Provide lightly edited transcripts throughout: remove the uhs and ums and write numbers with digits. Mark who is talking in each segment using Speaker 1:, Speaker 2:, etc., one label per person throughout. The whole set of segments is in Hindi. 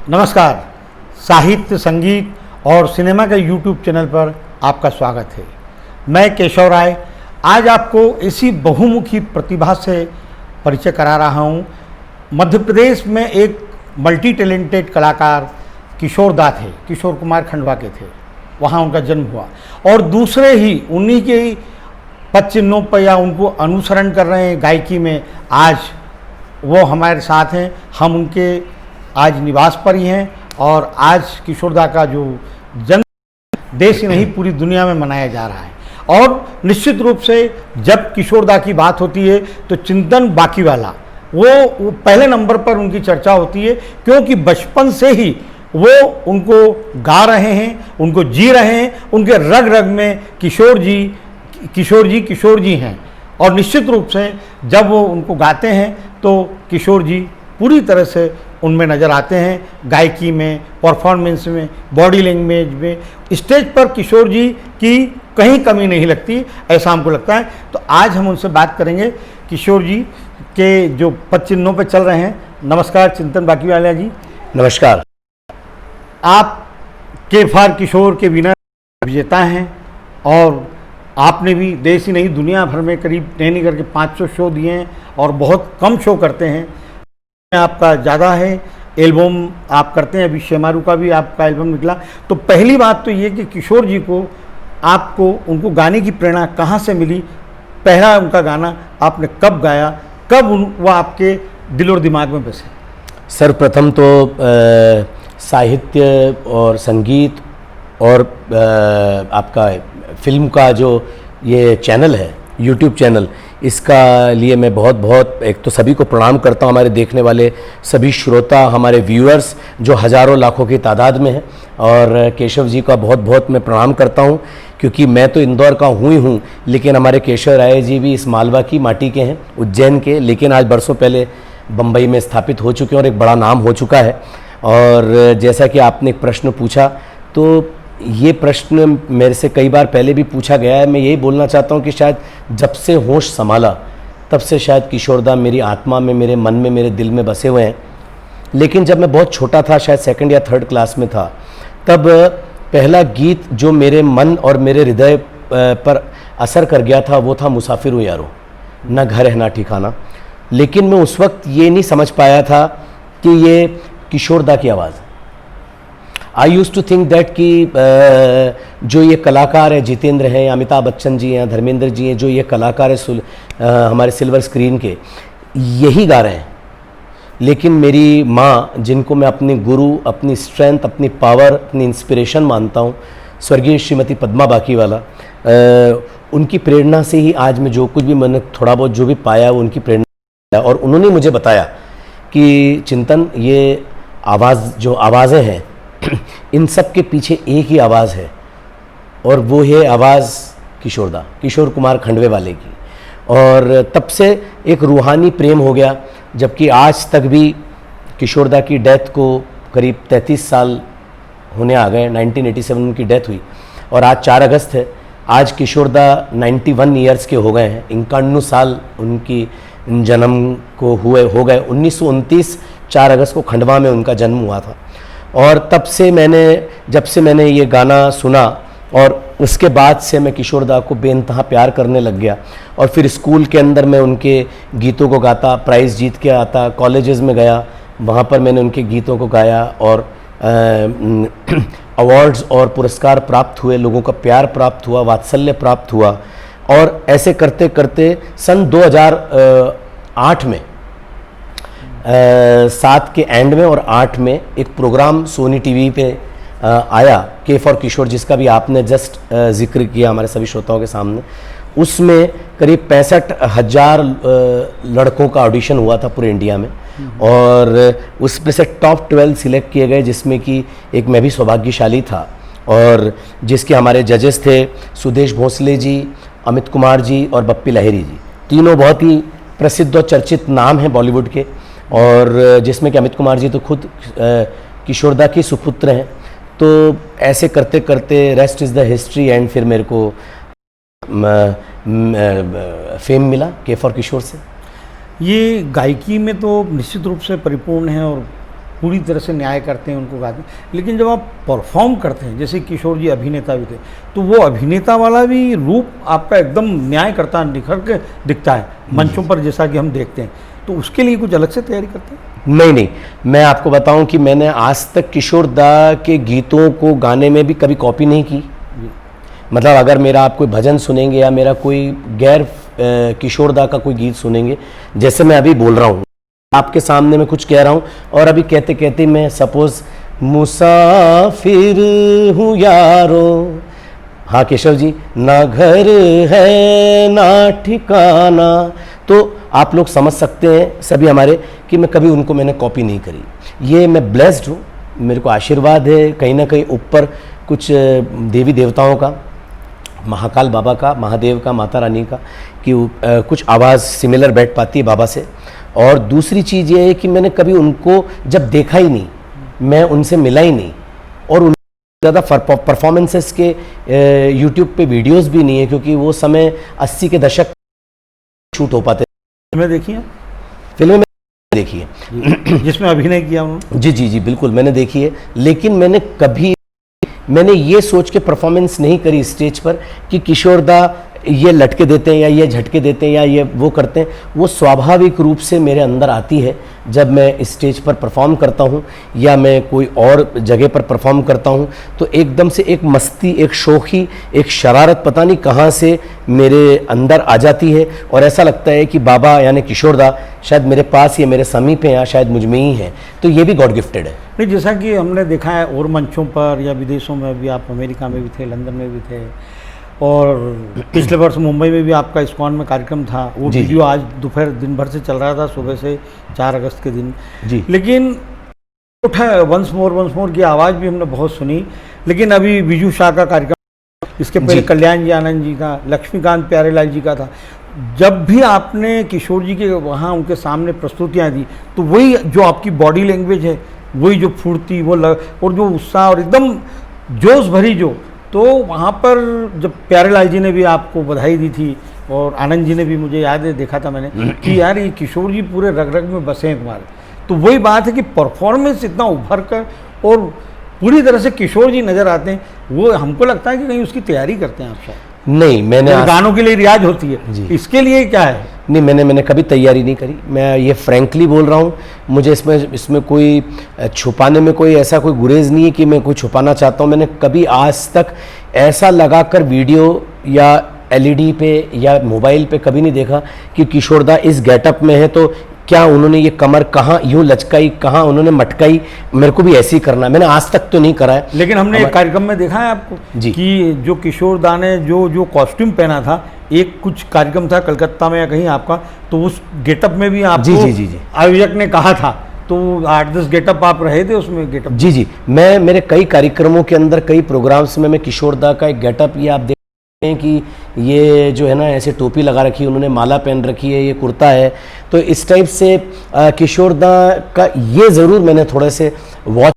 Speaker 1: नमस्कार। साहित्य, संगीत और सिनेमा के YouTube चैनल पर आपका स्वागत है। मैं केशव राय आज आपको इसी बहुमुखी प्रतिभा से परिचय करा रहा हूँ। मध्य प्रदेश में एक मल्टी टैलेंटेड कलाकार किशोर दा थे, किशोर कुमार खंडवा के थे, वहाँ उनका जन्म हुआ और दूसरे ही उन्हीं के ही पद चिन्हों पर या उनको अनुसरण कर रहे हैं गायकी में। आज वो हमारे साथ हैं, हम उनके आज निवास पर ही हैं और आज किशोर दा का जो जन्म देश ही नहीं पूरी दुनिया में मनाया जा रहा है। और निश्चित रूप से जब किशोर दा की बात होती है तो चिंतन बाकीवाला वो पहले नंबर पर उनकी चर्चा होती है, क्योंकि बचपन से ही वो उनको गा रहे हैं, उनको जी रहे हैं, उनके रग रग में किशोर जी हैं। और निश्चित रूप से जब वो उनको गाते हैं तो किशोर जी पूरी तरह से उनमें नज़र आते हैं, गायकी में, परफॉर्मेंस में, बॉडी लैंग्वेज में। स्टेज पर किशोर जी की कहीं कमी नहीं लगती, ऐसा हमको लगता है। तो आज हम उनसे बात करेंगे किशोर जी के जो पद चिन्हों पर चल रहे हैं। नमस्कार चिंतन बाकीवाला जी।
Speaker 2: नमस्कार।
Speaker 1: आप के फॉर किशोर के विनर विजेता हैं और आपने भी देश ही नहीं दुनिया भर में करीब नहीं करके 500 शो दिए हैं और बहुत कम शो करते हैं। आपका ज़्यादा है, एल्बम आप करते हैं, अभी शेमारू का भी आपका एल्बम निकला। तो पहली बात तो ये कि किशोर जी को आपको उनको गाने की प्रेरणा कहाँ से मिली? पहला उनका गाना आपने कब गाया, कब वो आपके दिल और दिमाग में बसे?
Speaker 2: सर्वप्रथम तो साहित्य और संगीत और आपका फिल्म का जो ये चैनल है, यूट्यूब चैनल, इसका लिए मैं बहुत बहुत एक तो सभी को प्रणाम करता हूँ, हमारे देखने वाले सभी श्रोता, हमारे व्यूअर्स जो हज़ारों लाखों की तादाद में हैं। और केशव जी का बहुत बहुत मैं प्रणाम करता हूँ, क्योंकि मैं तो इंदौर का हूँ ही हूँ, लेकिन हमारे केशव राय जी भी इस मालवा की माटी के हैं, उज्जैन के, लेकिन आज बरसों पहले बम्बई में स्थापित हो चुके हैं और एक बड़ा नाम हो चुका है। और जैसा कि आपने एक प्रश्न पूछा, तो ये प्रश्न मेरे से कई बार पहले भी पूछा गया है। मैं यही बोलना चाहता हूँ कि शायद जब से होश संभाला तब से शायद किशोर दा मेरी आत्मा में, मेरे मन में, मेरे दिल में बसे हुए हैं। लेकिन जब मैं बहुत छोटा था, शायद 2nd या 3rd क्लास में था, तब पहला गीत जो मेरे मन और मेरे हृदय पर असर कर गया था वो था मुसाफिर हूँ यारो, ना घर है ना ठिकाना। लेकिन मैं उस वक्त ये नहीं समझ पाया था कि ये किशोर दा की आवाज़। आई यूज़ टू थिंक दैट कि जो ये कलाकार है, जितेंद्र हैं, अमिताभ बच्चन जी हैं, धर्मेंद्र जी हैं, जो ये कलाकार है हमारे सिल्वर स्क्रीन के, यही गा रहे हैं। लेकिन मेरी माँ, जिनको मैं अपनी गुरु, अपनी स्ट्रेंथ, अपनी पावर, अपनी इंस्पिरेशन मानता हूँ, स्वर्गीय श्रीमती पद्मा बाकीवाला, उनकी प्रेरणा से ही आज मैं जो कुछ भी मैंने थोड़ा बहुत जो भी पाया वो उनकी प्रेरणा है। और उन्होंने मुझे बताया कि चिंतन, ये जो आवाज़ें हैं इन सब के पीछे एक ही आवाज़ है और वो है आवाज़ किशोर दा, किशोर कुमार खंडवे वाले की। और तब से एक रूहानी प्रेम हो गया, जबकि आज तक भी किशोर दा की डेथ को करीब 33 साल होने आ गए। 1987 उनकी डेथ हुई और आज 4 अगस्त है। आज किशोर दा 91 ईयर्स के हो गए हैं, 51 साल उनकी जन्म को हो गए। 1929 4 अगस्त को खंडवा में उनका जन्म हुआ था। और जब से मैंने ये गाना सुना और उसके बाद से मैं किशोर दा को बेइंतहा प्यार करने लग गया। और फिर स्कूल के अंदर मैं उनके गीतों को गाता, प्राइज़ जीत के आता, कॉलेजेस में गया, वहाँ पर मैंने उनके गीतों को गाया और अवार्ड्स और पुरस्कार प्राप्त हुए, लोगों का प्यार प्राप्त हुआ, वात्सल्य प्राप्त हुआ। और ऐसे करते करते सन 2008 में 7 के एंड में और 8 में एक प्रोग्राम सोनी टीवी पे आया, के फॉर किशोर, जिसका भी आपने जस्ट जिक्र किया हमारे सभी श्रोताओं के सामने। उसमें करीब 65,000 लड़कों का ऑडिशन हुआ था पूरे इंडिया में और उसमें से टॉप 12 सिलेक्ट किए गए, जिसमें कि एक मैं भी सौभाग्यशाली था। और जिसके हमारे जजेस थे सुदेश भोसले जी, अमित कुमार जी और बप्पी लहिरी जी। तीनों बहुत ही प्रसिद्ध और चर्चित नाम हैं बॉलीवुड के, और जिसमें कि अमित कुमार जी तो खुद किशोर दा के सुपुत्र हैं। तो ऐसे करते करते rest is the history and फिर मेरे को फेम मिला के फॉर किशोर से।
Speaker 1: ये गायकी में तो निश्चित रूप से परिपूर्ण है और पूरी तरह से न्याय करते हैं, उनको गाते हैं। लेकिन जब आप परफॉर्म करते हैं, जैसे किशोर जी अभिनेता भी थे, तो वो अभिनेता वाला भी रूप आपका एकदम न्याय करता निखर के दिखता है मंचों पर, जैसा कि हम देखते हैं। तो उसके लिए कुछ अलग से तैयारी करते हैं?
Speaker 2: नहीं, मैं आपको बताऊं कि मैंने आज तक किशोर दा के गीतों को गाने में भी कभी कॉपी नहीं की। मतलब अगर मेरा आप कोई भजन सुनेंगे या मेरा कोई गैर किशोर दा का कोई गीत सुनेंगे, जैसे मैं अभी बोल रहा हूँ, आपके सामने मैं कुछ कह रहा हूँ और अभी कहते कहते मैं सपोज मुसाफिर हूँ यारो, हाँ केशव जी, ना घर है ना ठिकाना, तो आप लोग समझ सकते हैं सभी हमारे कि मैं कभी उनको मैंने कॉपी नहीं करी। ये मैं ब्लेस्ड हूँ, मेरे को आशीर्वाद है कहीं ना कहीं ऊपर कुछ देवी देवताओं का, महाकाल बाबा का, महादेव का, माता रानी का, कि कुछ आवाज़ सिमिलर बैठ पाती है बाबा से। और दूसरी चीज़ ये है कि मैंने कभी उनको जब देखा ही नहीं, मैं उनसे मिला ही नहीं, और उन ज़्यादा परफॉर्मेंसेस के यूट्यूब पे वीडियोस भी नहीं है, क्योंकि वो समय 80 के दशक शूट हो पाते।
Speaker 1: फिल्में देखी हैं?
Speaker 2: फिल्में में देखी है
Speaker 1: जिसमें अभिनय किया उन्होंने?
Speaker 2: जी जी जी बिल्कुल मैंने देखी है, लेकिन मैंने ये सोच के परफॉर्मेंस नहीं करी स्टेज पर कि किशोर दा ये लटके देते हैं या ये झटके देते हैं या ये वो करते हैं। वो स्वाभाविक रूप से मेरे अंदर आती है जब मैं स्टेज पर परफॉर्म करता हूँ या मैं कोई और जगह पर परफॉर्म करता हूँ, तो एकदम से एक मस्ती, एक शौखी, एक शरारत पता नहीं कहाँ से मेरे अंदर आ जाती है, और ऐसा लगता है कि बाबा यानी किशोर दा शायद मेरे पास या मेरे समीप हैं या शायद मुझ में ही हैं। तो ये भी गॉड गिफ्टेड है।
Speaker 1: नहीं, जैसा कि हमने देखा है और मंचों पर या विदेशों में भी, आप अमेरिका में भी थे, लंदन में भी थे, और पिछले वर्ष मुंबई में भी आपका इस्कॉन में कार्यक्रम था। वो वीडियो आज दोपहर दिन भर से चल रहा था, सुबह से 4 अगस्त के दिन
Speaker 2: जी।
Speaker 1: लेकिन उठा वंस मोर की आवाज़ भी हमने बहुत सुनी। लेकिन अभी विजू शाह का कार्यक्रम, इसके पहले कल्याण जी आनंद जी का, लक्ष्मीकांत प्यारेलाल जी का था। जब भी आपने किशोर जी के वहाँ उनके सामने प्रस्तुतियाँ दी, तो वही जो आपकी बॉडी लैंग्वेज है, वही जो फुर्ती, और जो उत्साह और एकदम जोश भरी तो वहाँ पर जब प्यारेलाल जी ने भी आपको बधाई दी थी और आनंद जी ने भी, मुझे याद है देखा था मैंने कि यार ये किशोर जी पूरे रग रग में बसे हैं तुम्हारे। तो वही बात है कि परफॉर्मेंस इतना उभर कर और पूरी तरह से किशोर जी नज़र आते हैं, वो हमको लगता है कि कहीं उसकी तैयारी करते हैं आप शायद।
Speaker 2: नहीं, मैंने
Speaker 1: गानों के लिए रियाज होती है, इसके लिए क्या है?
Speaker 2: नहीं, मैंने कभी तैयारी नहीं करी। मैं ये फ्रैंकली बोल रहा हूँ, मुझे इसमें कोई छुपाने में कोई ऐसा कोई गुरेज नहीं है कि मैं कोई छुपाना चाहता हूँ। मैंने कभी आज तक ऐसा लगाकर वीडियो या एलईडी पे या मोबाइल पे कभी नहीं देखा कि किशोर दा इस गेटअप में है तो क्या उन्होंने ये कमर कहाँ यूँ लचकाई, कहाँ उन्होंने मटकाई, मेरे को भी ऐसे ही करना है। मैंने आज तक तो नहीं करा है।
Speaker 1: लेकिन हमने एक कार्यक्रम में देखा है आपको कि जो किशोर दा ने जो कॉस्ट्यूम पहना था, एक कुछ कार्यक्रम था कलकत्ता में या कहीं आपका, तो उस गेटअप में भी आपको आयोजक ने कहा था, तो 8-10 गेटअप आप रहे थे उसमें गेटअप।
Speaker 2: जी, मैं मेरे कई कार्यक्रमों के अंदर, कई प्रोग्राम्स में मैं किशोर दा का एक गेटअप, ये आप देखते हैं कि ये जो है ना ऐसे टोपी लगा रखी है, उन्होंने माला पहन रखी है, ये कुर्ता है, तो इस टाइप से किशोर दा का ये ज़रूर मैंने थोड़े से वॉच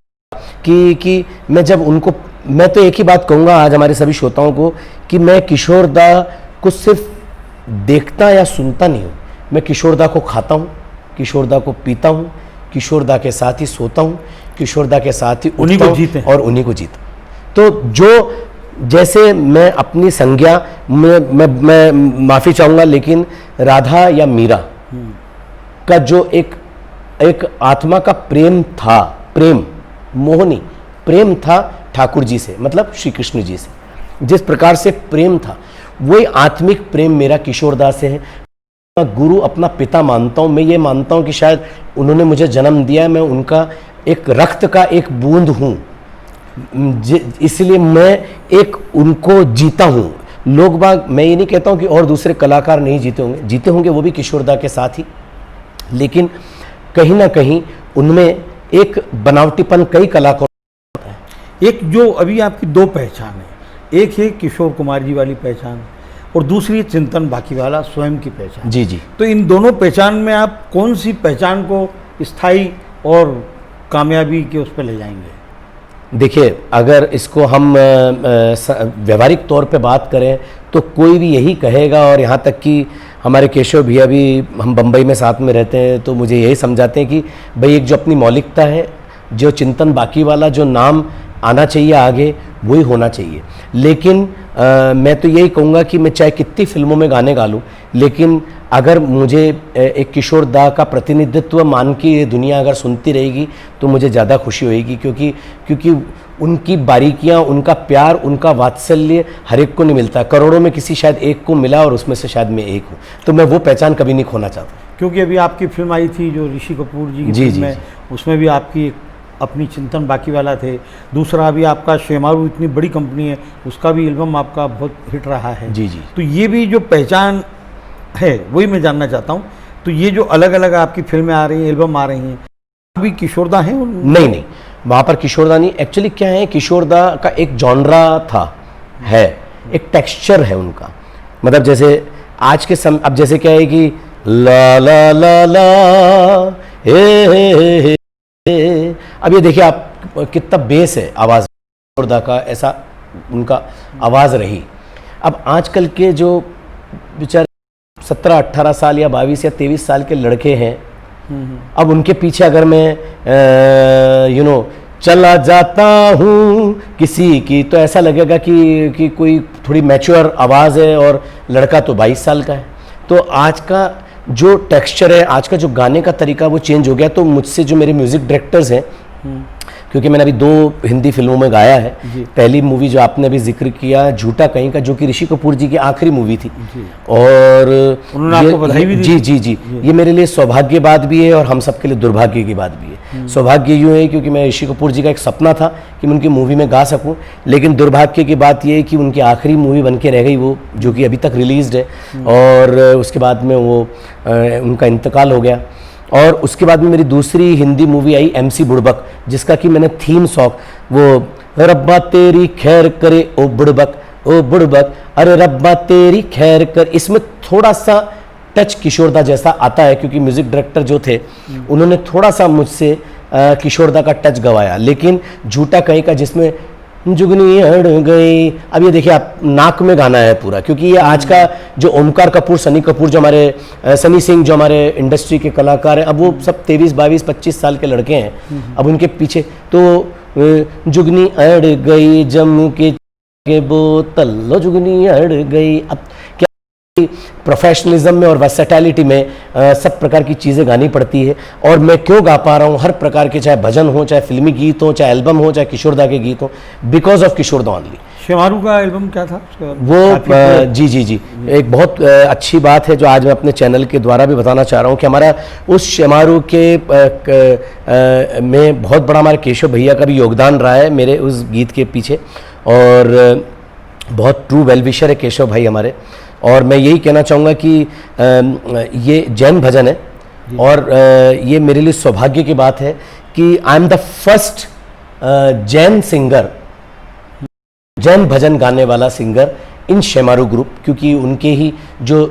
Speaker 2: कि मैं जब उनको, मैं तो एक ही बात कहूँगा आज हमारे सभी श्रोताओं को कि मैं किशोर दा को सिर्फ देखता या सुनता नहीं हूँ, मैं किशोर दा को खाता हूँ, किशोर दा को पीता हूँ, किशोर दा के साथ ही सोता हूँ, किशोर दा के साथ ही
Speaker 1: उन्हीं को जीते
Speaker 2: और उन्हीं को जीता। तो जो जैसे मैं अपनी संज्ञा मैं माफ़ी चाहूँगा, लेकिन राधा या मीरा का जो एक आत्मा का प्रेम था, प्रेम मोहनी प्रेम था ठाकुर जी से, मतलब श्री कृष्ण जी से, जिस प्रकार से प्रेम था, वही आत्मिक प्रेम मेरा किशोर दा से है। गुरु अपना पिता मानता हूँ, मैं ये मानता हूँ कि शायद उन्होंने मुझे जन्म दिया, मैं उनका एक रक्त का एक बूंद हूँ, इसलिए मैं एक उनको जीता हूँ। लोग बाग, मैं ये नहीं कहता हूँ कि और दूसरे कलाकार नहीं जीते होंगे वो भी किशोर दा के साथ ही, लेकिन कहीं ना कहीं उनमें एक बनावटीपन कई कलाकार होता है।
Speaker 1: एक जो अभी आपकी 2 पहचान है, एक है किशोर कुमार जी वाली पहचान और दूसरी चिंतन बाकी वाला स्वयं की पहचान।
Speaker 2: जी। तो
Speaker 1: इन दोनों पहचान में आप कौन सी पहचान को स्थायी और कामयाबी के उस पर ले जाएंगे?
Speaker 2: देखिए, अगर इसको हम व्यवहारिक तौर पे बात करें तो कोई भी यही कहेगा, और यहाँ तक कि हमारे केशव भैया भी, हम बम्बई में साथ में रहते हैं, तो मुझे यही समझाते हैं कि भाई एक जो अपनी मौलिकता है जो चिंतन बाकी वाला जो नाम आना चाहिए आगे, वही होना चाहिए। लेकिन मैं तो यही कहूँगा कि मैं चाहे कितनी फिल्मों में गाने गा लूँ, लेकिन अगर मुझे एक किशोर दा का प्रतिनिधित्व मान के ये दुनिया अगर सुनती रहेगी तो मुझे ज़्यादा खुशी होएगी, क्योंकि उनकी बारीकियाँ, उनका प्यार, उनका वात्सल्य हर एक को नहीं मिलता। करोड़ों में किसी शायद एक को मिला और उसमें से शायद मैं एक हूँ, तो मैं वो पहचान कभी नहीं खोना चाहता।
Speaker 1: क्योंकि अभी आपकी फिल्म आई थी जो ऋषि कपूर जी की
Speaker 2: जी,
Speaker 1: फिल्म है, उसमें भी आपकी अपनी चिंतन बाकी वाला थे। दूसरा अभी आपका शेमारू, इतनी बड़ी कंपनी है, उसका भी एल्बम आपका बहुत हिट रहा है।
Speaker 2: जी जी।
Speaker 1: तो ये भी जो पहचान है वही मैं जानना चाहता हूँ। तो ये जो अलग अलग आपकी फिल्में आ रही हैं, एल्बम आ रही हैं, अभी किशोरदा हैं?
Speaker 2: नहीं, वहाँ पर किशोरदा नहीं। एक्चुअली क्या है, किशोरदा का एक जॉनरा था, है एक टेक्सचर है उनका। मतलब जैसे आज के समय, अब जैसे क्या है कि ला ला ला ला हे, अब ये देखिए आप कितना बेस है आवाज़ किशोरदा का, ऐसा उनका आवाज़ रही। अब आजकल के जो बेचारे 17-18 साल या 22 या 23 साल के लड़के हैं, अब उनके पीछे अगर मैं चला जाता हूँ किसी की, तो ऐसा लगेगा कि कोई थोड़ी मैच्योर आवाज़ है और लड़का तो 22 साल का है। तो आज का जो टेक्सचर है, आज का जो गाने का तरीका, वो चेंज हो गया। तो मुझसे जो मेरे म्यूज़िक डायरेक्टर्स हैं, क्योंकि मैंने अभी 2 हिंदी फिल्मों में गाया है। पहली मूवी जो आपने अभी जिक्र किया, झूठा कहीं का, जो कि ऋषि कपूर जी की आखिरी मूवी थी, और
Speaker 1: उन्होंने आपको बधाई भी दी।
Speaker 2: जी, ये मेरे लिए सौभाग्य की बात भी है और हम सबके लिए दुर्भाग्य की बात भी है। सौभाग्य यूँ है क्योंकि मैं ऋषि कपूर जी का एक सपना था कि मैं उनकी मूवी में गा सकूं, लेकिन दुर्भाग्य की बात ये है कि उनकी आखिरी मूवी बन के रह गई वो, जो कि अभी तक रिलीज्ड है, और उसके बाद में वो उनका इंतकाल हो गया। और उसके बाद में मेरी दूसरी हिंदी मूवी आई MC बुड़बक, जिसका कि मैंने थीम सॉन्ग, वो रब्बा तेरी खैर करे ओ बुड़बक, अरे रब्बा तेरी खैर कर, इसमें थोड़ा सा टच किशोरदा जैसा आता है, क्योंकि म्यूजिक डायरेक्टर जो थे उन्होंने थोड़ा सा मुझसे किशोरदा का टच गवाया। लेकिन झूठा कहीं का, जिसमें जुगनी अड़ गई, अब ये देखिए आप, नाक में गाना है पूरा, क्योंकि ये आज का जो ओमकार कपूर, सनी कपूर, जो हमारे सनी सिंह जो हमारे इंडस्ट्री के कलाकार हैं, अब वो सब 23, 22, 25 साल के लड़के हैं। अब उनके पीछे तो जुगनी अड़ गई जम्मू के बोतल, लो जुगनी अड़ गई। अब क्या प्रोफेशनलिज्म में और वर्सेटैलिटी में सब प्रकार की चीज़ें गानी पड़ती है, और मैं क्यों गा पा रहा हूँ हर प्रकार के, चाहे भजन हो, चाहे फिल्मी गीत हो, चाहे एल्बम हो, चाहे किशोरदा के गीत हो, because of Kishoreda only.
Speaker 1: Shemaroo का एल्बम क्या था
Speaker 2: वो? जी, एक बहुत अच्छी बात है जो आज मैं अपने चैनल के द्वारा भी बताना चाह रहा हूँ कि हमारा उस शेमारू के में बहुत बड़ा हमारे केशव भैया का भी योगदान रहा है मेरे उस गीत के पीछे, और बहुत ट्रू वेलविशर है केशव भाई हमारे। और मैं यही कहना चाहूँगा कि ये जैन भजन है, और ये मेरे लिए सौभाग्य की बात है कि I am the first Jain singer, Jain भजन गाने वाला सिंगर इन शेमारू ग्रुप, क्योंकि उनके ही जो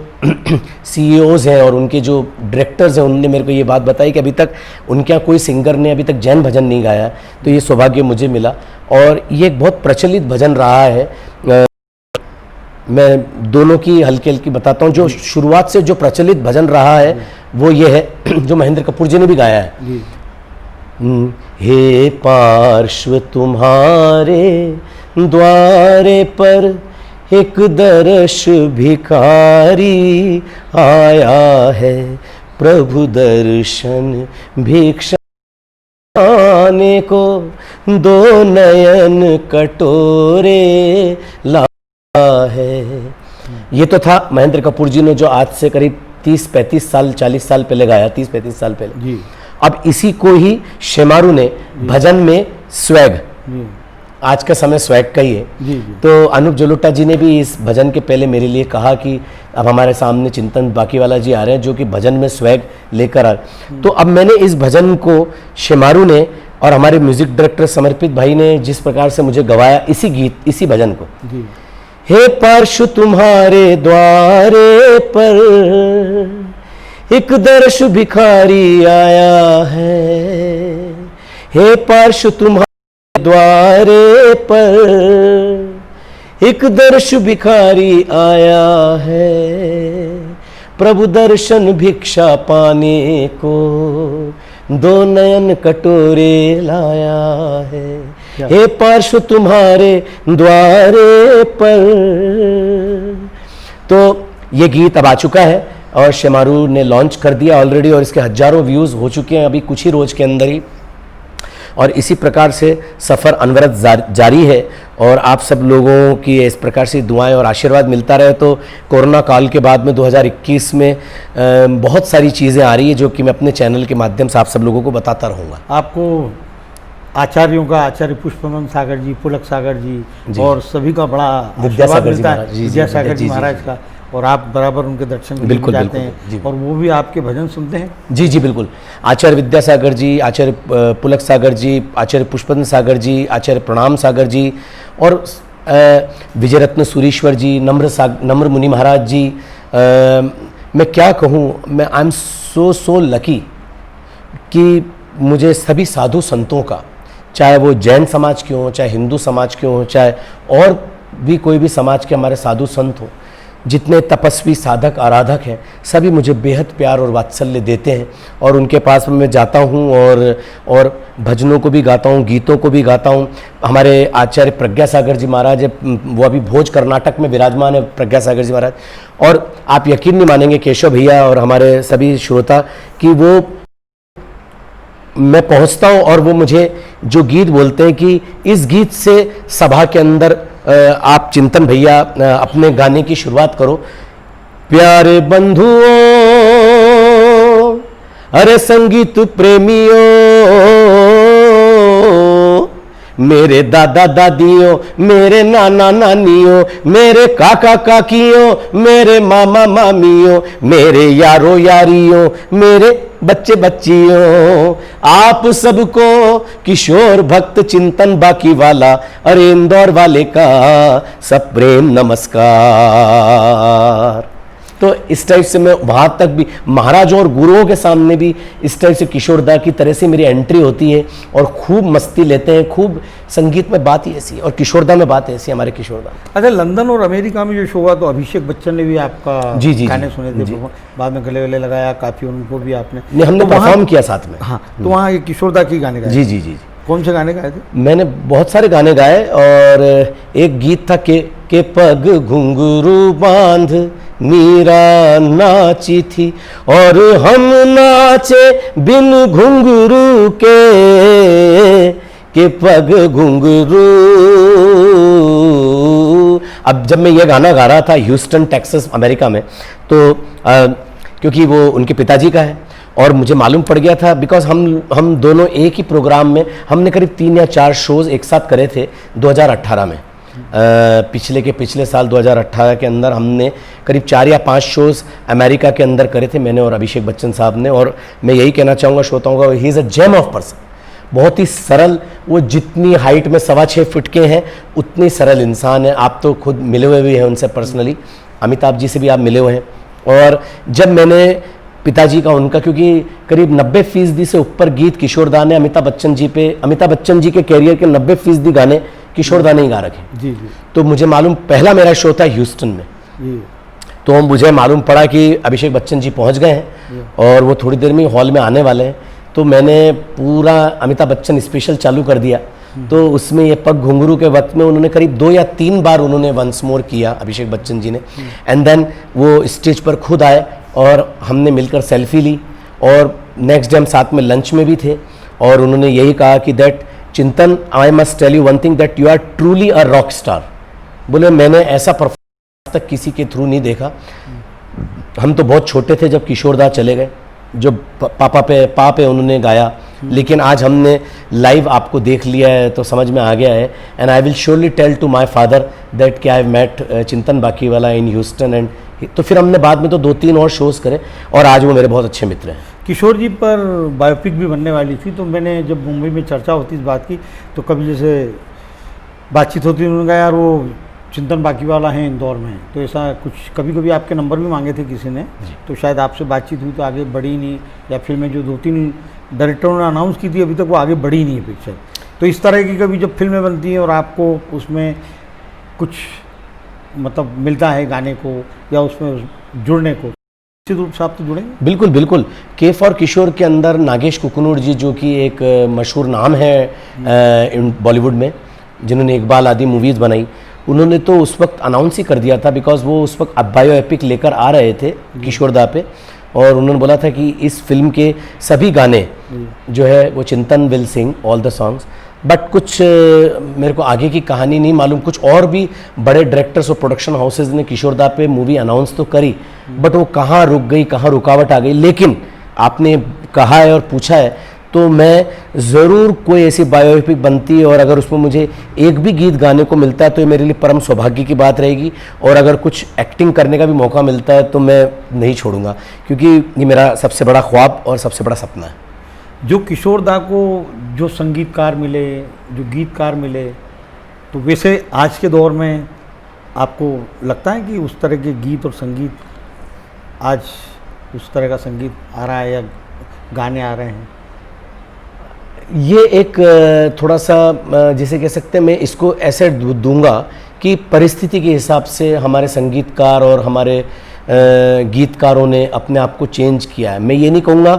Speaker 2: CEOs हैं और उनके जो डायरेक्टर्स हैं, उन्होंने मेरे को ये बात बताई कि अभी तक उनके यहाँ कोई सिंगर ने अभी तक जैन भजन नहीं गाया। तो ये सौभाग्य मुझे मिला, और ये एक बहुत प्रचलित भजन रहा है। मैं दोनों की हल्की हल्की बताता हूँ। जो शुरुआत से जो प्रचलित भजन रहा है वो ये है, जो महेंद्र कपूर जी ने भी गाया है। हे पार्श्व तुम्हारे द्वारे पर एक दर्श भिखारी आया है, प्रभु दर्शन भिक्षा पाने को दो नयन कटोरे ला है। ये तो था महेंद्र कपूर जी ने जो आज से करीब 30-35 साल 40 साल पहले गाया, 30-35 साल पहले जी। अब इसी को ही शेमारू ने भजन में स्वैग, आज का समय स्वैग का ही है जी। तो अनूप जलोटा जी ने भी इस भजन के पहले मेरे लिए कहा कि अब हमारे सामने चिंतन बाकीवाला जी आ रहे हैं जो कि भजन में स्वैग लेकर आ रहे। तो अब मैंने इस भजन को शेमारू ने और हमारे म्यूजिक डायरेक्टर समर्पित भाई ने जिस प्रकार से मुझे गवाया, इसी गीत, इसी भजन को जी। हे पार्श्व तुम्हारे द्वारे पर एक दर्श भिखारी आया है, हे पार्श्व तुम्हारे द्वारे पर एक दर्श भिखारी आया है, प्रभु दर्शन भिक्षा पाने को दो नयन कटोरे लाया है,
Speaker 1: क्या?
Speaker 2: हे पार्श्व तुम्हारे द्वारे पर। तो ये गीत अब आ चुका है और शेमारू ने लॉन्च कर दिया ऑलरेडी और इसके हजारों व्यूज़ हो चुके हैं अभी कुछ ही रोज़ के अंदर ही। और इसी प्रकार से सफ़र अनवरत जारी है और आप सब लोगों की इस प्रकार से दुआएं और आशीर्वाद मिलता रहे तो कोरोना काल के बाद में 2021 में बहुत सारी चीज़ें आ रही है जो कि मैं अपने चैनल के माध्यम से आप सब लोगों को बताता रहूँगा।
Speaker 1: आपको आचार्यों का, आचार्य पुष्पमन सागर जी, पुलक सागर जी और सभी का बड़ा आशीर्वाद मिलता है, विद्यासागर जी महाराज का, और आप बराबर उनके दर्शन करने
Speaker 2: बिल्कुल,
Speaker 1: जाते
Speaker 2: बिल्कुल, जी।
Speaker 1: हैं और वो भी आपके भजन सुनते हैं।
Speaker 2: जी जी बिल्कुल। आचार्य विद्यासागर जी, आचार्य पुलक सागर जी, आचार्य पुष्पन सागर जी, आचार्य प्रणाम सागर जी और विजय रत्न सुरीश्वर जी, नम्र मुनि महाराज जी। मैं क्या कहूँ, मैं आई एम सो लकी कि मुझे सभी साधु संतों का, चाहे वो जैन समाज के हों, चाहे हिंदू समाज के हों, चाहे और भी कोई भी समाज के हमारे साधु संत हों, जितने तपस्वी साधक आराधक हैं, सभी मुझे बेहद प्यार और वात्सल्य देते हैं और उनके पास में मैं जाता हूँ और भजनों को भी गाता हूँ, गीतों को भी गाता हूँ। हमारे आचार्य प्रज्ञा सागर जी महाराज है, वो अभी भोज कर्नाटक में विराजमान है, प्रज्ञा सागर जी महाराज। और आप यकीन नहीं मानेंगे केशव भैया और हमारे सभी श्रोता कि वो मैं पहुँचता हूँ और वो मुझे जो गीत बोलते हैं कि इस गीत से सभा के अंदर आप चिंतन भैया अपने गाने की शुरुआत करो। प्यारे बंधुओं, अरे संगीत प्रेमियों, मेरे दादा दादियों, मेरे नाना नानियों, मेरे काका काकियों, मेरे मामा मामियों, मेरे यारो यारियों, मेरे बच्चे बच्चियों, आप सबको किशोर भक्त चिंतन बाकी वाला, अरे इंदौर वाले का सब प्रेम नमस्कार। तो इस टाइप से मैं वहाँ तक भी महाराजों और गुरुओं के सामने भी इस टाइप से किशोरदा की तरह से मेरी एंट्री होती है और खूब मस्ती लेते हैं। खूब संगीत में बात ही ऐसी और किशोरदा में बात ऐसी हमारे किशोरदा।
Speaker 1: अच्छा, लंदन और अमेरिका में जो शो हुआ तो अभिषेक बच्चन ने भी आपका
Speaker 2: जी
Speaker 1: गाने सुने थे, बाद में गले वले लगाया, काफ़ी उनको भी आपने,
Speaker 2: हमने परफॉर्म किया साथ में।
Speaker 1: हाँ, तो वहाँ ये किशोरदा की गाने गाए।
Speaker 2: जी जी जी।
Speaker 1: कौन से गाने गाए थे?
Speaker 2: मैंने बहुत सारे गाने गाए और एक गीत था के पग घुंघरू बांध मीरा नाची थी और हम नाचे बिन घुंघरू के पग घुंघरू। अब जब मैं ये गाना गा रहा था ह्यूस्टन टेक्सास अमेरिका में, तो क्योंकि वो उनके पिताजी का है और मुझे मालूम पड़ गया था बिकॉज हम दोनों एक ही प्रोग्राम में हमने करीब 3 या 4 शोज़ एक साथ करे थे 2018 में। पिछले साल 2018 के अंदर हमने करीब 4 या 5 शोज़ अमेरिका के अंदर करे थे, मैंने और अभिषेक बच्चन साहब ने। और मैं यही कहना चाहूँगा श्रोताओं का, he is a gem of person, बहुत ही सरल। वो जितनी हाइट में 6.25 फुट के हैं उतनी सरल इंसान है। आप तो खुद मिले हुए भी हैं उनसे पर्सनली, अमिताभ जी से भी आप मिले हुए हैं। और जब मैंने पिताजी का उनका, क्योंकि करीब 90% से ऊपर गीत किशोरदा ने अमिताभ बच्चन जी के कैरियर के 90% गाने किशोरदा ने ही गा रखे।
Speaker 1: जी जी।
Speaker 2: तो मुझे मालूम, पहला मेरा शो था ह्यूस्टन में
Speaker 1: जी।
Speaker 2: तो मुझे मालूम पड़ा कि अभिषेक बच्चन जी पहुंच गए हैं और वो थोड़ी देर में हॉल में आने वाले हैं। तो मैंने पूरा अमिताभ बच्चन स्पेशल चालू कर दिया। तो उसमें ये पग घुंघरू के वक्त में उन्होंने करीब 2 या 3 बार उन्होंने वंस मोर किया अभिषेक बच्चन जी ने। एंड देन वो स्टेज पर खुद आए और हमने मिलकर सेल्फी ली और नेक्स्ट डे हम साथ में लंच में भी थे। और उन्होंने यही कहा कि that Chintan, I must tell you one thing, that you are truly a rock star. बोले मैंने ऐसा परफॉर्मेंस तक किसी के थ्रू नहीं देखा। हम तो बहुत छोटे थे जब किशोरदा चले गए, जो पापा पे उन्होंने गाया, लेकिन आज हमने लाइव आपको देख लिया है तो समझ में आ गया है। And I will surely tell to my father that कि आई हैव मेट चिंतन बाकीवाला इन ह्यूस्टन। एंड तो फिर हमने बाद में तो 2-3 और शोज़ करे और आज वो मेरे बहुत अच्छे मित्र हैं।
Speaker 1: किशोर जी पर बायोपिक भी बनने वाली थी, तो मैंने जब मुंबई में चर्चा होती इस बात की तो कभी जैसे बातचीत होती, उन्होंने कहा यार वो चिंतन बाकीवाला हैं इंदौर में, तो ऐसा कुछ कभी आपके नंबर भी मांगे थे किसी ने, तो शायद आपसे बातचीत हुई तो आगे बढ़ी नहीं, या फिल्में जो 2-3 डायरेक्टरों ने अनाउंस की थी अभी तक वो आगे बढ़ी नहीं है पिक्चर। तो इस तरह की कभी जब फिल्में बनती हैं और आपको उसमें कुछ मतलब मिलता है गाने को या उसमें जुड़ने को, निश्चित रूप से आप तो जुड़ेंगे।
Speaker 2: बिल्कुल बिल्कुल। के फॉर किशोर के अंदर नागेश कुकुनूर जी, जो कि एक मशहूर नाम है बॉलीवुड में, जिन्होंने इकबाल आदि मूवीज़ बनाई, उन्होंने तो उस वक्त अनाउंस ही कर दिया था, बिकॉज वो उस वक्त बायो एपिक लेकर आ रहे थे किशोरदा पे, और उन्होंने बोला था कि इस फिल्म के सभी गाने जो है वो चिंतन will sing all the songs. But कुछ मेरे को आगे की कहानी नहीं मालूम, कुछ और भी बड़े डायरेक्टर्स और प्रोडक्शन हाउसेज ने किशोरदा पे मूवी अनाउंस तो करी, बट वो कहाँ रुक गई, कहाँ रुकावट आ गई। लेकिन आपने कहा है और पूछा है, तो मैं ज़रूर कोई ऐसी बायोपिक बनती है और अगर उसमें मुझे एक भी गीत गाने को मिलता है तो ये मेरे लिए परम सौभाग्य की बात रहेगी। और अगर कुछ एक्टिंग करने का भी मौका मिलता है तो मैं नहीं छोड़ूंगा, क्योंकि ये मेरा सबसे बड़ा ख्वाब और सबसे बड़ा सपना है।
Speaker 1: जो किशोरदा को जो संगीतकार मिले, जो गीतकार मिले, तो वैसे आज के दौर में आपको लगता है कि उस तरह के गीत और संगीत, आज उस तरह का संगीत आ रहा है या गाने आ रहे हैं?
Speaker 2: ये एक थोड़ा सा जिसे कह सकते हैं, मैं इसको ऐसे दूंगा कि परिस्थिति के हिसाब से हमारे संगीतकार और हमारे गीतकारों ने अपने आप को चेंज किया है। मैं ये नहीं कहूँगा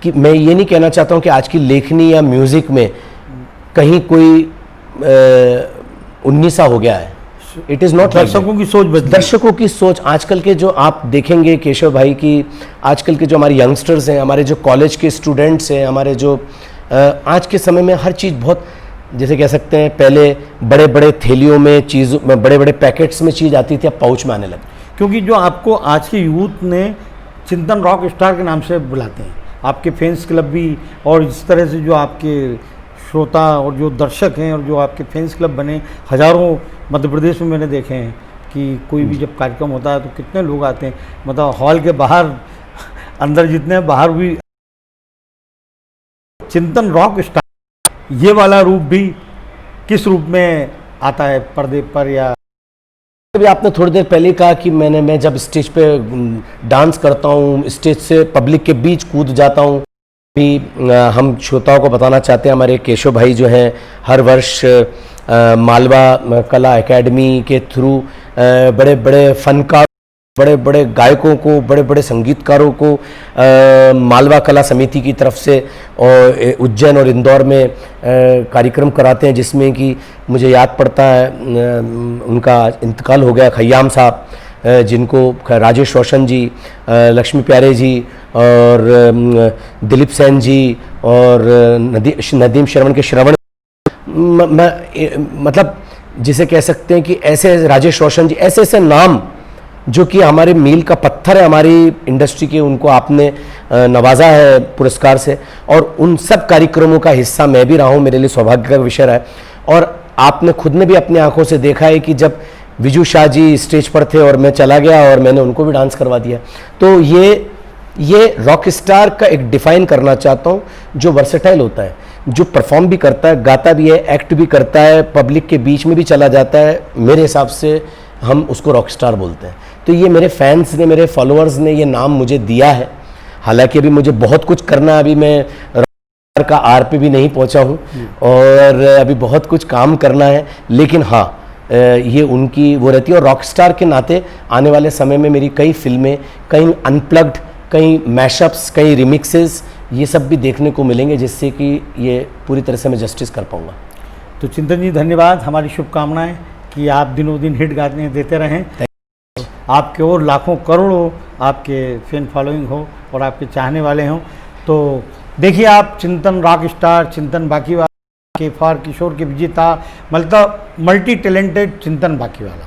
Speaker 2: कि, मैं ये नहीं कहना चाहता हूँ कि आज की लेखनी या म्यूज़िक में कहीं कोई 19सा हो गया है। It is not.
Speaker 1: दर्शकों की सोच बदली,
Speaker 2: दर्शकों की सोच आजकल के जो आप देखेंगे केशव भाई की, आजकल के जो हमारे यंगस्टर्स हैं, हमारे जो कॉलेज के स्टूडेंट्स हैं, हमारे जो आज के समय में हर चीज़ बहुत, जैसे कह सकते हैं, पहले बड़े बड़े थैलियों में चीज़, बड़े बड़े पैकेट्स में चीज़ आती थी, अब पाउच में आने लगी।
Speaker 1: क्योंकि जो आपको आज के यूथ ने चिंतन रॉक स्टार के नाम से बुलाते हैं, आपके फैंस क्लब भी, और इस तरह से जो आपके श्रोता और जो दर्शक हैं और जो आपके फैंस क्लब बने, हज़ारों मध्य प्रदेश में मैंने देखे हैं कि कोई भी जब कार्यक्रम होता है तो कितने लोग आते हैं, मतलब हॉल के बाहर, अंदर जितने बाहर भी। चिंतन रॉक स्टार, ये वाला रूप भी किस रूप में आता है पर्दे पर? या
Speaker 2: अभी आपने थोड़ी देर पहले कहा कि मैं जब स्टेज पे डांस करता हूँ, स्टेज से पब्लिक के बीच कूद जाता हूँ। भी हम श्रोताओं को बताना चाहते हैं, हमारे केशव भाई जो हैं हर वर्ष मालवा कला एकेडमी के थ्रू बड़े बड़े फनकार, बड़े बड़े गायकों को, बड़े बड़े संगीतकारों को मालवा कला समिति की तरफ से और उज्जैन और इंदौर में कार्यक्रम कराते हैं, जिसमें कि मुझे याद पड़ता है उनका इंतकाल हो गया, खय्याम साहब, जिनको राजेश रोशन जी, लक्ष्मी प्यारे जी और दिलीप सेन जी और नदीम श्रवण के श्रवण, मतलब जिसे कह सकते हैं कि ऐसे राजेश रोशन जी, ऐसे ऐसे नाम जो कि हमारे मील का पत्थर है हमारी इंडस्ट्री के, उनको आपने नवाजा है पुरस्कार से, और उन सब कार्यक्रमों का हिस्सा मैं भी रहा हूँ, मेरे लिए सौभाग्य का विषय रहा है। और आपने खुद ने भी अपनी आंखों से देखा है कि जब विजू शाह जी स्टेज पर थे और मैं चला गया और मैंने उनको भी डांस करवा दिया, तो ये रॉक स्टार का एक डिफाइन करना चाहता हूँ, जो वर्सेटाइल होता है, जो परफॉर्म भी करता है, गाता भी है, एक्ट भी करता है, पब्लिक के बीच में भी चला जाता है। मेरे हिसाब से हम उसको रॉक स्टार बोलते हैं। तो ये मेरे फैंस ने, मेरे फॉलोअर्स ने ये नाम मुझे दिया है। हालांकि अभी मुझे बहुत कुछ करना है, अभी मैं रॉक स्टार का आर पे भी नहीं पहुंचा हूँ और अभी बहुत कुछ काम करना है, लेकिन हाँ, ये उनकी वो रहती है। और रॉक स्टार के नाते आने वाले समय में मेरी कई फिल्में, कई अनप्लग्ड, कई मैशअप्स, कई रिमिक्सेस, ये सब भी देखने को मिलेंगे, जिससे कि ये पूरी तरह से मैं जस्टिस कर पाऊँगा।
Speaker 1: तो चिंतन जी धन्यवाद, हमारी शुभकामनाएं कि आप दिनों दिन हिट गाने देते रहें, आपके और लाखों करोड़ों आपके फैन फॉलोइंग हो और आपके चाहने वाले हों। तो देखिए आप, चिंतन रॉक स्टार, चिंतन बाकीवाला, के फॉर किशोर के विजेता, मतलब मल्टी टैलेंटेड चिंतन बाकीवाला।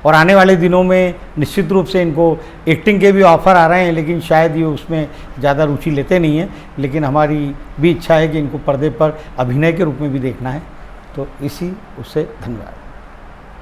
Speaker 1: और आने वाले दिनों में निश्चित रूप से इनको एक्टिंग के भी ऑफ़र आ रहे हैं, लेकिन शायद ये उसमें ज़्यादा रुचि लेते नहीं हैं, लेकिन हमारी भी इच्छा है कि इनको पर्दे पर अभिनय के रूप में भी देखना है। तो इसी उससे धन्यवाद।